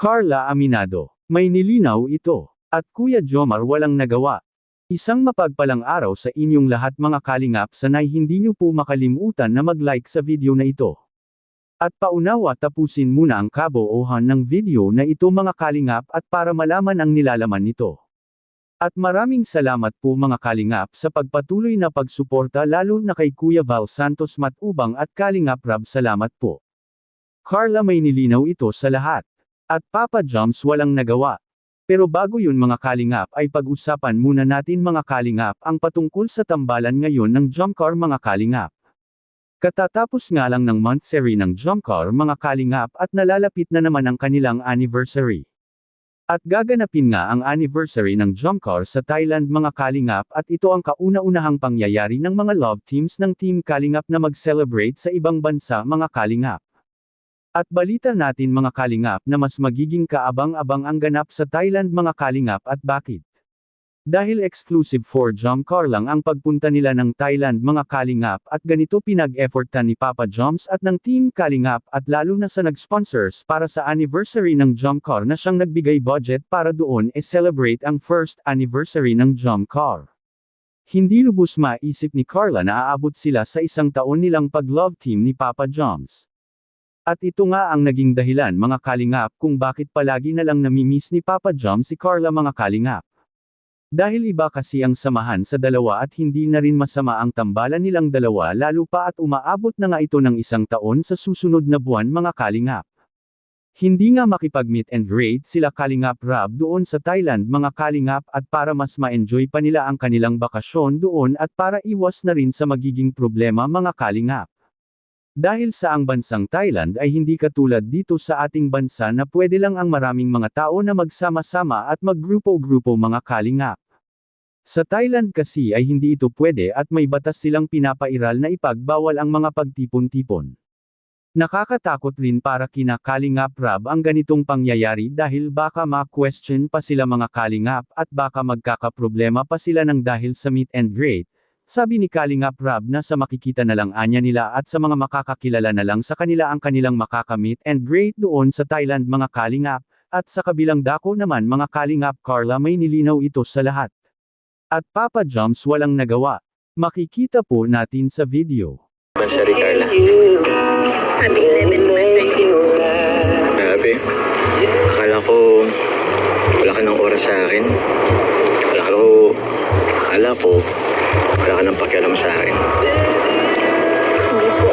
Carla Aminado. May nilinaw ito. At Kuya Jomar walang nagawa. Isang mapagpalang araw sa inyong lahat mga kalingap, sanay hindi nyo po makalimutan na mag-like sa video na ito. At paunawa tapusin muna ang kabuuhan ng video na ito mga kalingap at para malaman ang nilalaman nito. At maraming salamat po mga kalingap sa pagpatuloy na pagsuporta lalo na kay Kuya Val Santos Matubang at Kalingap Rab, salamat po. Carla may nilinaw ito sa lahat. At Papa Joms walang nagawa. Pero bago yun mga kalingap ay pag-usapan muna natin mga kalingap ang patungkol sa tambalan ngayon ng Jomcar mga kalingap. Katatapos nga lang ng monthsary ng Jomcar mga kalingap at nalalapit na naman ang kanilang anniversary. At gaganapin nga ang anniversary ng Jomcar sa Thailand mga kalingap at ito ang kauna-unahang pangyayari ng mga love teams ng Team Kalingap na mag-celebrate sa ibang bansa mga kalingap. At balita natin mga kalingap na mas magiging kaabang-abang ang ganap sa Thailand mga kalingap at bakit? Dahil exclusive for Jomcar lang ang pagpunta nila ng Thailand mga kalingap at ganito pinag-effortan ni Papa Joms at ng Team Kalingap at lalo na sa nag-sponsors para sa anniversary ng Jomcar na siyang nagbigay budget para doon celebrate ang first anniversary ng Jomcar. Hindi lubos maisip ni Carla na aabot sila sa isang taon nilang pag-love team ni Papa Joms. At ito nga ang naging dahilan mga kalingap kung bakit palagi na lang namimiss ni Papa Joms si Carla mga kalingap. Dahil iba kasi ang samahan sa dalawa at hindi na rin masama ang tambalan nilang dalawa lalo pa at umaabot na nga ito ng isang taon sa susunod na buwan mga kalingap. Hindi nga makipag-meet and greet sila Kalingap Rab doon sa Thailand mga kalingap at para mas ma-enjoy pa nila ang kanilang bakasyon doon at para iwas na rin sa magiging problema mga kalingap. Dahil sa ang bansang Thailand ay hindi katulad dito sa ating bansa na pwede lang ang maraming mga tao na magsama-sama at maggrupo-grupo mga kalingap. Sa Thailand kasi ay hindi ito pwede at may batas silang pinapairal na ipagbawal ang mga pagtipon-tipon. Nakakatakot rin para kina Kalingap Rab ang ganitong pangyayari dahil baka ma-question pa sila mga kalingap at baka magkakaproblema pa sila ng dahil sa meet and greet. Sabi ni Kalingap Rab na sa makikita na lang anya nila at sa mga makakakilala na lang sa kanila ang kanilang makakamit and greet doon sa Thailand mga kalingap, at sa kabilang dako naman mga kalingap Carla may nilinaw ito sa lahat. At Papa Joms walang nagawa. Makikita po natin sa video. Sorry Carla. Happy 11th birthday. Grabe. Akala ko wala ka ng oras sa akin. Akala ko wala ka ng pakialam sa akin. Hindi po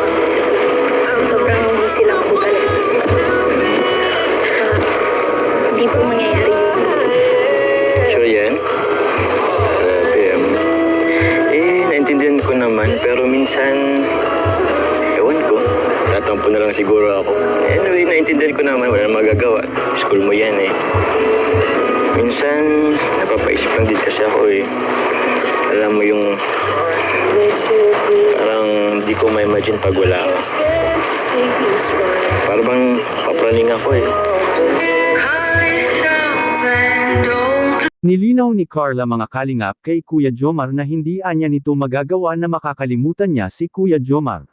sobrang busy lang po talaga sa hindi po mangyayari yun. Sure yan? Grabe. Naintindihan ko naman, pero minsan, ewan ko, tatampo na lang siguro ako. Anyway, naintindihan ko naman, wala na magagawa. School mo yan eh. Minsan, napapaisip lang din kasi ako eh. Alam mo yung parang di ko ma-imagine pag wala ka. Parang bang papraning ako eh. Nilinaw ni Carla mga kalingap kay Kuya Jomar na hindi anya nito magagawa na makakalimutan niya si Kuya Jomar.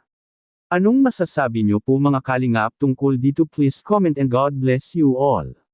Anong masasabi niyo po mga kalingap tungkol dito? Please comment and God bless you all.